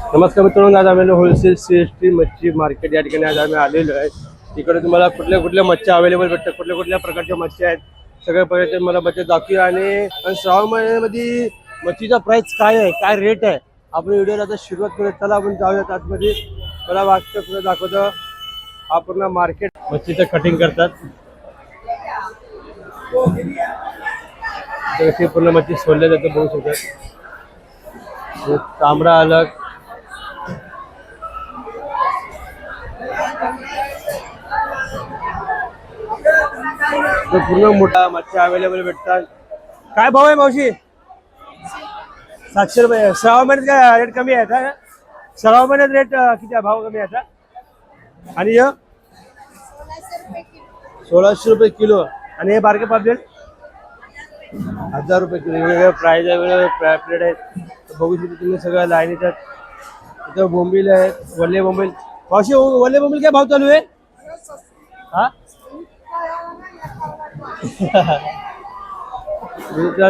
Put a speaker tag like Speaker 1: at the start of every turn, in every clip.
Speaker 1: नमस्कार मित्रांनो, आज आम्ही होलसेल CST मच्छी मार्केट या ठिकाणी आज आम्ही आलेलो आहे। तिकडे तुम्हाला कुठल्या कुठल्या मच्छी अवेलेबल भेटतात, कुठल्या कुठल्या प्रकारच्या मच्छी आहेत, सगळ्या प्रकारचे मला मच्छी दाखवूया। आणि श्रावण महिन्यामध्ये मच्छीचा प्राइस काय आहे, काय रेट आहे, आपण व्हिडिओला आता सुरुवात करूया। चला आपण जाऊयात आतमध्ये। मला वाटतं पुढे दाखवतो हा पूर्ण मार्केट मच्छीचं कटिंग करतात। कशी पूर्ण मच्छी सोडल्या जाते बघू शकतात। तांबडा अलग, तो पूर्ण मोठा मच्छी अवेलेबल भेटतात। काय भाव आहे मावशी? 700 रुपये। श्रावण महिन्यात काय रेट कमी आहे का? श्रावण महिन्यात रेट किती आहे, भाव कमी आहे का? आणि 1600 रुपये किलो। आणि हे बारके पापलेट 1000 रुपये किलो। वेगवेगळे प्राइस आहे, वेगवेगळे प्लेट आहेत। बघू शकता तुम्ही सगळ्या लाईनीत आहेत। इथं बोंबील आहेत, वल्ले बोंबील। मावशी वल्ले बोंबील काय भाव चालू आहे? हा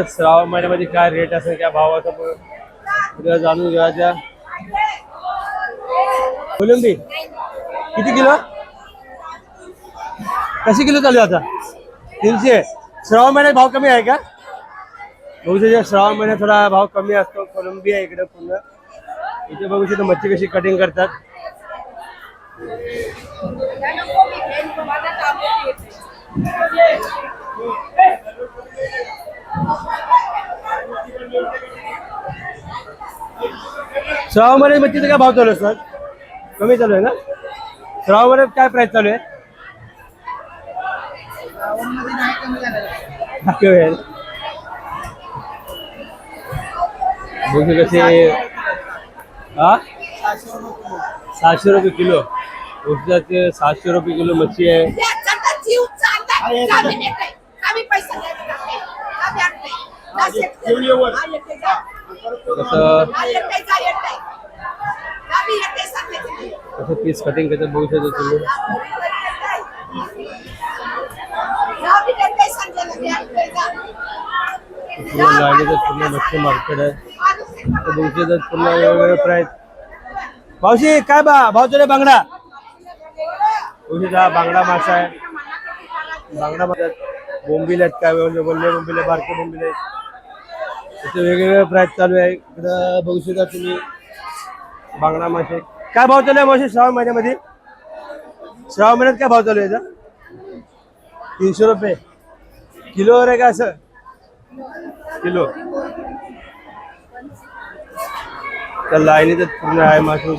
Speaker 1: श्रावण महिन्यामध्ये काय रेट असेल, काय भाव असेल जाणून घ्यायच्या। कोलंबी किती किलो, कशी किलो चालू आहे आता? 300। श्रावण महिन्यात भाव कमी आहे का? बघू शकता श्रावण महिन्यात थोडा भाव कमी असतो। कोलंबी आहे इकडे पूर्ण। इथे बघू शकता मच्छी कशी कटिंग करतात। श्रावण महिन्यात मच्छीचा काय भाव चालू आहे सर? कमी चालू आहे ना? श्रावण महिन्यात काय प्राइस चालू आहे? बघू कसे हा 700 रुपये किलो। 700 रुपये किलो मच्छी आहे। कसं पीस कटिंग करतात बघू शकता तुम्ही। पूर्ण मच्छी मार्केट आहे। बघू शकता पूर्ण वेगवेगळे प्राइस। मावशी काय भाव चालू आहे बांगडा? बघू शकता बांगडा मासा आहे। बांगडा मासा बोंबील आहेत, काय वल्ले बोंबील आहे, बारके बोंबील आहेत। इथे वेगवेगळे प्राइस चालू आहे। इकडं बघू शकता तुम्ही बांगडा मासे। काय भाव चालू आहे मावशी श्रावण महिन्यामध्ये? श्रावण महिन्यात काय भाव चालू आहे? 300 रुपये किलोवर आहे का असं? किलो तर लाईनीतच पूर्ण आहे मासे।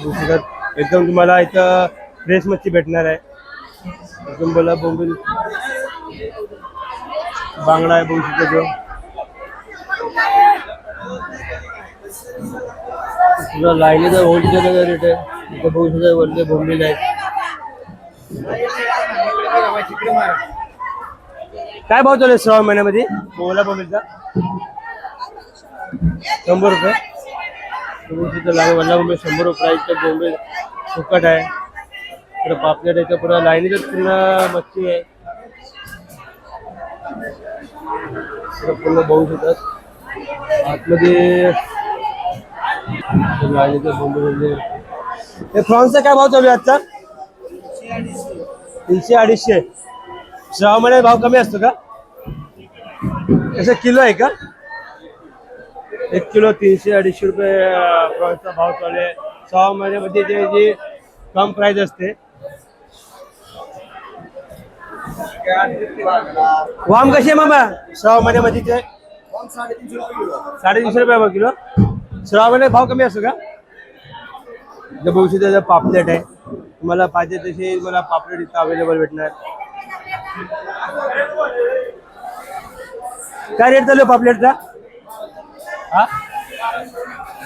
Speaker 1: एकदम तुम्हाला इथं फ्रेश मच्छी भेटणार आहे। एकदम बोला बोंबील बांगडा आहे बघू शकता तो पूर्ण लाईनीचा होलसेल रेट आहे। इथं बघू शकता वरले बोंबील आहेत। काय भाव चालू आहे श्रावण महिन्यामध्ये बोला बोंबीलचा? 100 रुपये। वल्ला बोंबील 100 रुपये। इथं बोंबील सुकट आहे, इकडे पापलेट आहे। पूर्ण लाईनीतच पूर्ण मच्छी आहे। पूर्ण बघू शकतात आतमध्ये लाईनीचं बोंबील। हे प्रॉन्सचा काय भाव चालू आहे आजचा? 300-250। श्रावण महिन्यात भाव कमी असतो का? कसं किलो आहे का? 1 किलो 300-250 रुपये प्रॉन्सचा भाव चालू आहे। श्रावण महिन्यामध्ये जी कम प्राइस असते। वाम कशी आहे मामा श्रावण महिन्यामध्ये? 350 रुपये किलो। श्रावण महिन्यात भाव कमी असतो का? बघू शकता पापलेट आहे। तुम्हाला पाहिजे तशी मला पापलेट इथं अवेलेबल भेटणार। काय रेट चालू आहे पापलेटचा? हा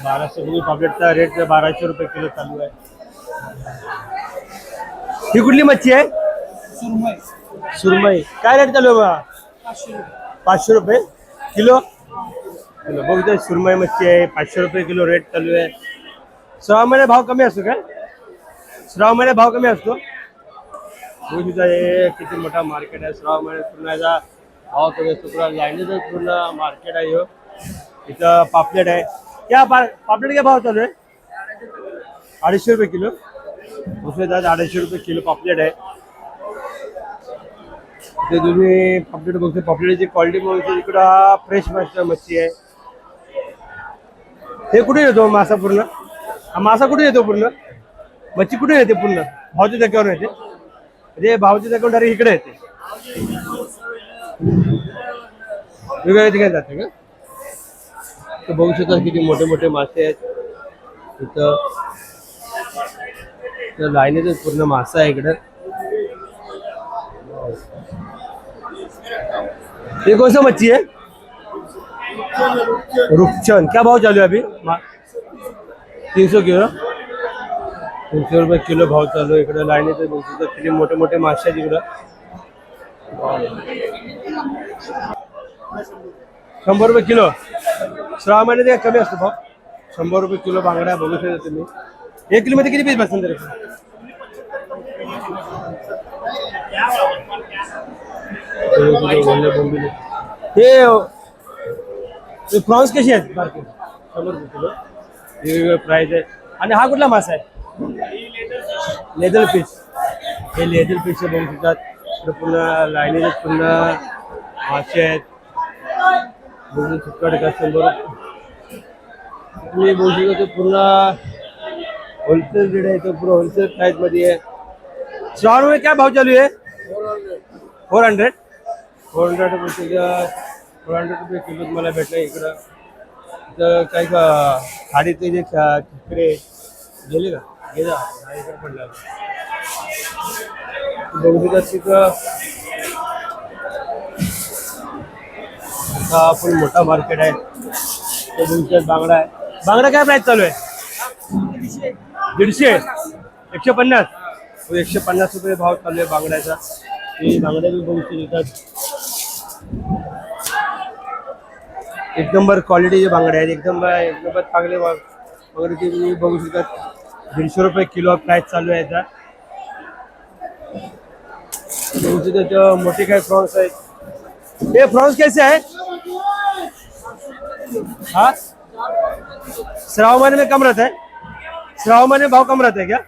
Speaker 1: 1200 पापलेटचा रेट 1200 रुपये किलो चालू आहे। ही कुठली मच्छी आहे? सुरमई। काय रेट चालू आहे? 500 रुपये किलो। बघू सुरमई मच्छी आहे, 500 रुपये किलो रेट चालू आहे। श्रावण महिन्यात भाव कमी असतो का? श्रावण महिन्यात भाव कमी असतो। बघू शकता हे किती मोठा मार्केट आहे। श्रावण महिन्यात पूर्ण याचा भाव कमी असतो। पूर्ण लाईनीतच पूर्ण मार्केट आहे। इथं पापलेट आहे। क्या पापलेट क्या भाव चालू आहे? ₹250 किलो. दुसरे दात ₹250 किलो पॉपलेट आहे. ते तुम्ही पॉपलेट बघतो. पॉपलेटची क्वालिटी बघतो. इकडं हा फ्रेश मच्छी आहे. हे कुठे येतो मासा पूर्ण? हा मासा कुठे येतो पूर्ण? मच्छी कुठे येते पूर्ण? भावच्या जागेवर येते. म्हणजे भावच्या जागेवर डायरेक्ट इकडे येते. वेगवेगळ्या ठिकाणी जाते का? तर बघू शकता किती मोठे मोठे मासे आहेत इथं. लाईनीतच पूर्ण मासा आहे इकडं. ये कौन सा मच्छी है? रूपचंद. क्या भाव चालू है अभी? 300 किलो. 300 रुपये किलो भाव चालू आहे इकडे. लाईनीतच बघू शकता किती मोठे मोठे मासे आहेत इकडं. 100 रुपये किलो. श्रावण महिन्यात कमी असतो भाव. 100 रुपये किलो बांगडा बघू शकता तुम्ही. 1 किलो मध्ये किती पीस बसतात तरी? हे प्रॉन्स कशी आहेत बारके? 100 रुपये किलो. वेगवेगळे प्राइस आहे. आणि हा कुठला मासा आहे? Leather fish. हे लेदर फिश बघू शकतात. पुन्हा लाईनीचे पुन्हा मासे आहेत. बघू सुकट का 100 तुम्ही बघू शकता. पूर्ण होलसेल रेट आहे. तो पूरा होलसेल प्राइस मध्ये आहे. श्रावण में क्या भाव चालू है? 400. 400 रुपये किलो तुम्हाला भेटलं इकडं. तर काही का खाडीचे जे खेकडे गेले का? गेला इकडे पडला. बघू शकता तिथं आपण मोठा मार्केट आहे. बांगडा आहे. बांगडा काय प्राइस चालू आहे? 150. 150. 150 रुपये भाव चालू आहे बांगड्याचा. हे बांगड्या बी बघू शकतात. एक नंबर क्वालिटीचे बांगडे आहेत. एक नंबर चांगले बांगडे तुम्ही बघू शकतात. 150 रुपये किलो प्राइस चालू आहे याचा. बघू शकता मोठे काय प्रॉन्स आहेत. ये प्रॉन्स कैसे है? हाँ, श्रावण महीने में कम रहता है. श्रावण महीने में भाव कम रहता है क्या?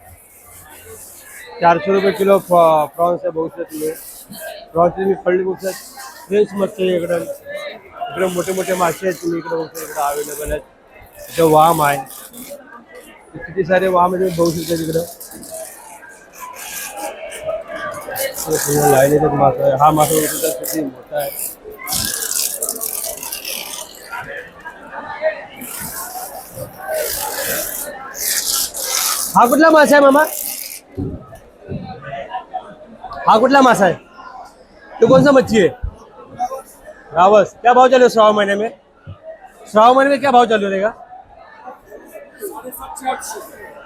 Speaker 1: 400 रुपये किलो प्रॉन्स आहे. बघू शकता तुम्ही. प्रॉन्स तुम्ही पडली बघू शकता. फ्रेश मच्छी आहे इकडं. इकडे मोठे मोठे मासे आहेत तुम्ही इकडे बघू शकता. इकडे अवेलेबल आहेत. इथं वाम आहे. किती सारे वाम आहे तुम्ही बघू शकता तिकडं. लाईन येतात मासा आहे. हा मासा किती मोठा आहे. हा कुठला मासा आहे मामा? हा कुठला मासा है? तो कौन सा मच्छी है? रावस. क्या भाव चल रहा है श्रावण महीने में? श्रावण महीने में क्या भाव चालू रहेगा?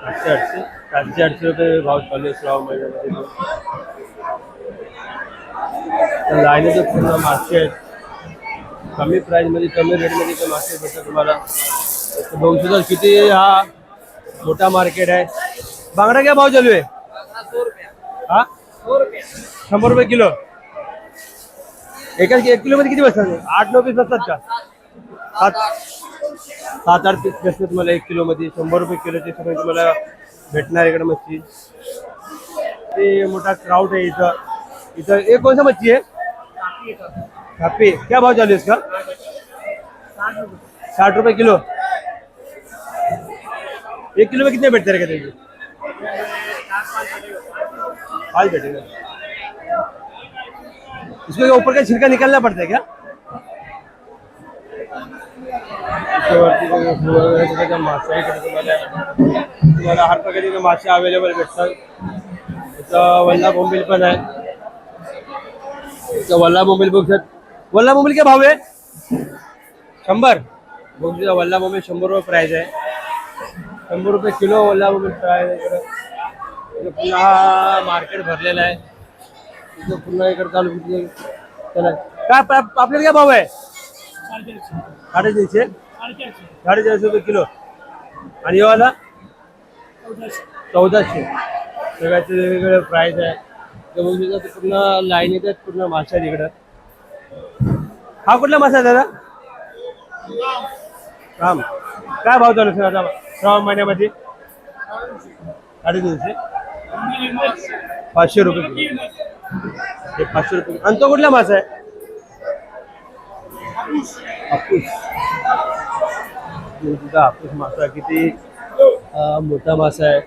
Speaker 1: 800 रुपये भाव चालू आहे श्रावण महिन्यामध्ये. लाईनीचे पूर्ण मासे आहेत. कमी प्राइस मध्ये कमी रेट मध्ये ते मासे भेटतात तुम्हाला. बघू शकता किती हा मोठा मार्केट आहे. बांगडा क्या भाव चालू आहे? 100 रुपये. 100 रुपये किलो. एक किलो मध्ये किती बसतात? 8-9 पीस बसतात का? 7-8 पीस बसतात तुम्हाला 1 किलो मध्ये. 100 रुपये किलोचे सगळे तुम्हाला भेटणार इकडे मच्छी. ते मोठा क्राउड आहे इथं. इधर एक कौन सा मच्छी है? कापी. क्या भाव चालू है इसका? 60 रुपये किलो. 1 किलो में कितने बैठते रहेगा? 5 बैठेगा. इसको ऊपर का छिलका निकालना पड़ता है क्या? मासे तुम्हाला हर प्रकारचे मासे अवेलेबल भेटतात. इथं वल्ला बोंबील पण आहे. वल्ला बोंबील बघतात. वल्ला बोंबील क्या भाव आहे? 100. बोंबीलचा वल्ला बोंबील 100 रुपये प्राइस आहे. 100 रुपये किलो वल्ला बोंबील प्राइस आहे. पुन्हा मार्केट भरलेलं आहे. तिथं पुन्हा इकडे चालू चला. काय पापलेट क्या भाव आहे? 350. 450 रुपये किलो. आणि हे वाला 1400. सगळ्याचे वेगवेगळे प्राइस आहे. ते बघू शकता. पूर्ण लाईन येतात. पूर्ण मासा आहे तिकडं. हा कुठला मासा आहे दादा? राम. काय भाव चालू आहे आता श्रावण महिन्यामध्ये? 350. 500 रुपये किलो. हे 500 रुपये. आणि तो कुठला मासा आहे? हापूस. तुझा हापूस मासा किती मोठा मासा आहे.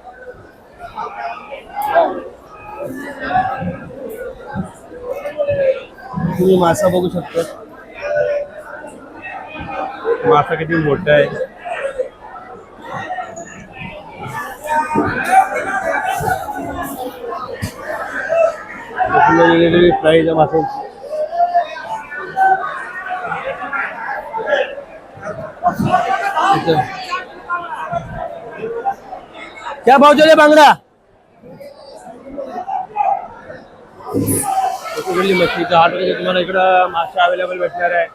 Speaker 1: तुम्ही मासा बघू शकता. मासा किती मोठा आहे. वेगवेगळी प्राइस आहे माशांची. क्या भाव चले बांगडा? मच्छीचा 8 रुपये तुम्हाला इकडं मासा अवेलेबल भेटणार आहे.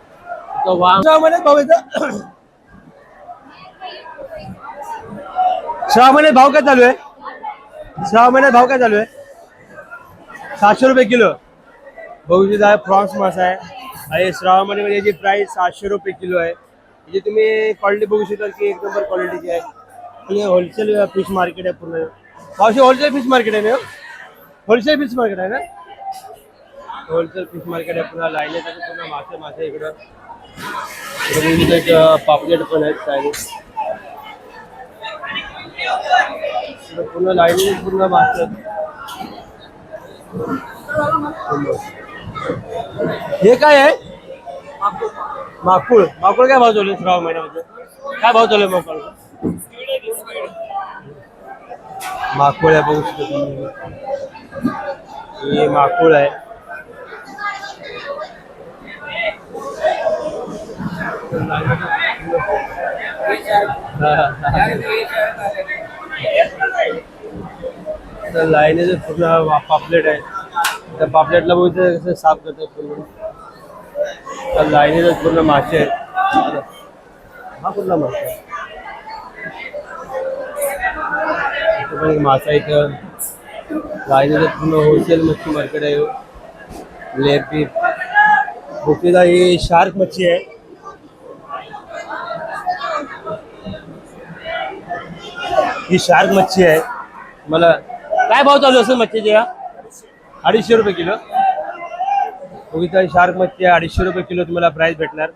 Speaker 1: तो वांग महिन्यात भाव येतं. 6 महिन्यात भाव काय चालू आहे? 6 महिन्यात भाव काय चालू आहे? 700 रुपये किलो. बघू शकता फ्रॉन्स मासा आहे आणि श्रावणमध्ये याची प्राइस 700 रुपये किलो आहे. म्हणजे तुम्ही क्वालिटी बघू शकता की एक नंबर क्वालिटीची आहे. आणि होलसेल फिश मार्केट आहे पूर्ण. मावशी होलसेल फिश मार्केट आहे ना? होलसेल फिश मार्केट आहे ना? होलसेल फिश मार्केट आहे. पुन्हा लाईन आहे पुन्हा मासे इकडं. एक पापलेट पण आहेत काय पुन्हा लाईन पूर्ण मासे. हे काय आहे? माकुळ. माकुळ काय भाव चालू आहे श्रावण महिन्यामध्ये? काय भाव चालू आहे माकुळ? माकुळ आहे बघू शकतो तुम्ही. हे माकुळ आहे. तर लाईनीचं पूर्ण पापलेट आहे. त्या पापलेटला बघितलं कसं साफ करतात पूर्ण. तर लाईनीचं पूर्ण मासे आहेत. हा कुठला मासा आहे? मासा इथं लाईनीचं पूर्ण होलसेल मच्छी मार्केट आहे. लेपी बुकीला ही शार्क मच्छी आहे. ही शार्क मच्छी आहे. मला काय भाव चालू असेल मच्छीचे? 250 रुपये किलो. बघितलं शार्क मच्छी आहे. 250 रुपये किलो तुम्हाला प्राइस भेटणार.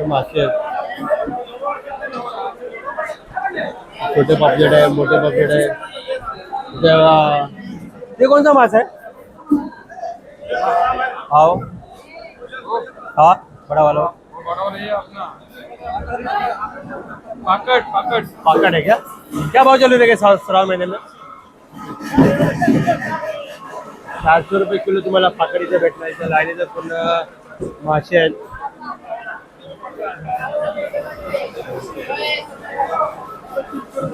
Speaker 1: मासे आहेत. छोटे पापलेट आहे मोठे पापलेट आहे. ते कोणता मासा आहे? आओ हाँ बड़ा वाला पाकट है क्या? क्या भाव चल रहे श्रावण महीने में? 400 रुपये किलो तुम्हाला पाकडीचं भेटणार. इथं लाईनीचं पूर्ण मासे आहेत.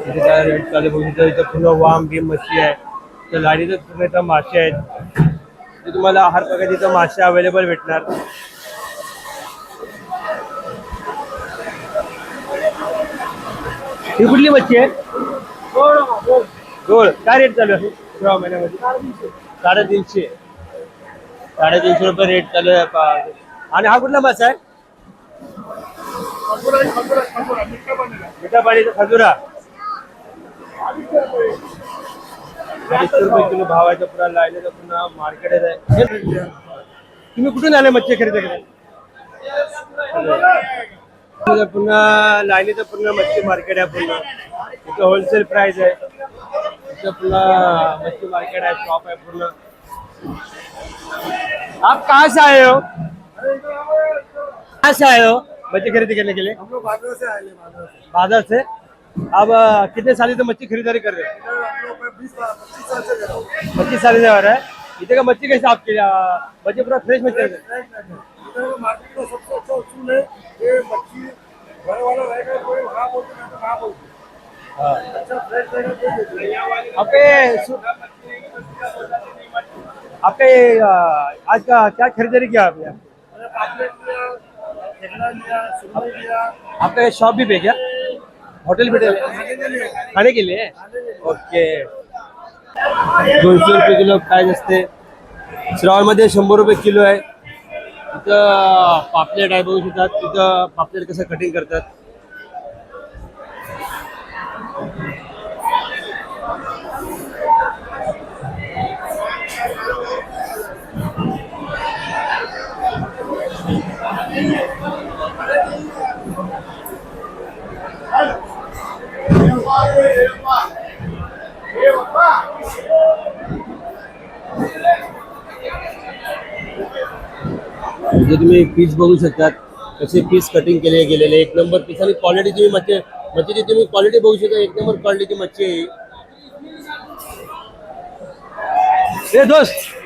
Speaker 1: इथे काय रेट चालू बघितलं. इथं पूर्ण वाम बिम मच्छी आहे. तर लाईनीचं पूर्ण इथं मासे आहेत. ते तुम्हाला हर प्रकारचे मासे अवेलेबल भेटणार. ही कुठली मच्छी आहे? गोळ. काय रेट चालू आहे श्रावण महिन्यामध्ये? 350. 350 रुपये रेट चालू आहे. आणि हा कुठला मासा आहे? मिठा पाणीचा खजुरा. 250 रुपये किलो भाव आहे. पुन्हा लाईनीचा पुन्हा मार्केट आहे. तुम्ही कुठून आले मच्छी खरेदी करायला? पुन्हा लाईनीचं पूर्ण मच्छी मार्केट आहे. पूर्ण इथं होलसेल प्राइस आहे. इथं पुन्हा मच्छी मार्केट आहे. शॉप आहे पूर्ण. आप कहाँ से आए हो? कहाँ से आए हो मच्छी खरीदी करने के लिए?
Speaker 2: हम लोग बाजार से आए हैं,
Speaker 1: बाजार से. अब कितने साल से मच्छी खरीदारी कर रहे हो?
Speaker 2: हम लोग 20-25 साल से कर रहा हूँ.
Speaker 1: 25 साल से आ रहा है. इधर का मच्छी कैसे आपके मच्छी पूरा फ्रेश मच्छी है?
Speaker 2: इधर मार्केट का सबसे अच्छा उसूल है ये मच्छी घर वाला रहेगा कोई हाँ बोलते नहीं तो हाँ बोलते.
Speaker 1: हाँ.
Speaker 2: अच्छा फ्रेश रहेगा कोई देते.
Speaker 1: आपके आज का क्या खरीदारी किया आपने?
Speaker 2: मैंने पापलेट लिया, खेकड़ा लिया, सुरमई लिया.
Speaker 1: आपका ये शॉप भी पे क्या? होटल भी
Speaker 2: खाने के लिए.
Speaker 1: खाने के लिए? ओके. 200 रुपये किलो प्राइस असते. श्रावणमध्ये 100 रुपये किलो आहे. तिथं पापलेट आहे बघू शकतात. तिथं पापलेट कसं कटिंग करतात. इथे तुम्ही पीस बघू शकतात कसे पीस कटिंग केले गेलेले. एक नंबर पीस आणि क्वालिटी तुम्ही मच्छीची तुम्ही क्वालिटी बघू शकता. एक नंबर क्वालिटीची मच्छी आहे. ए दोस्त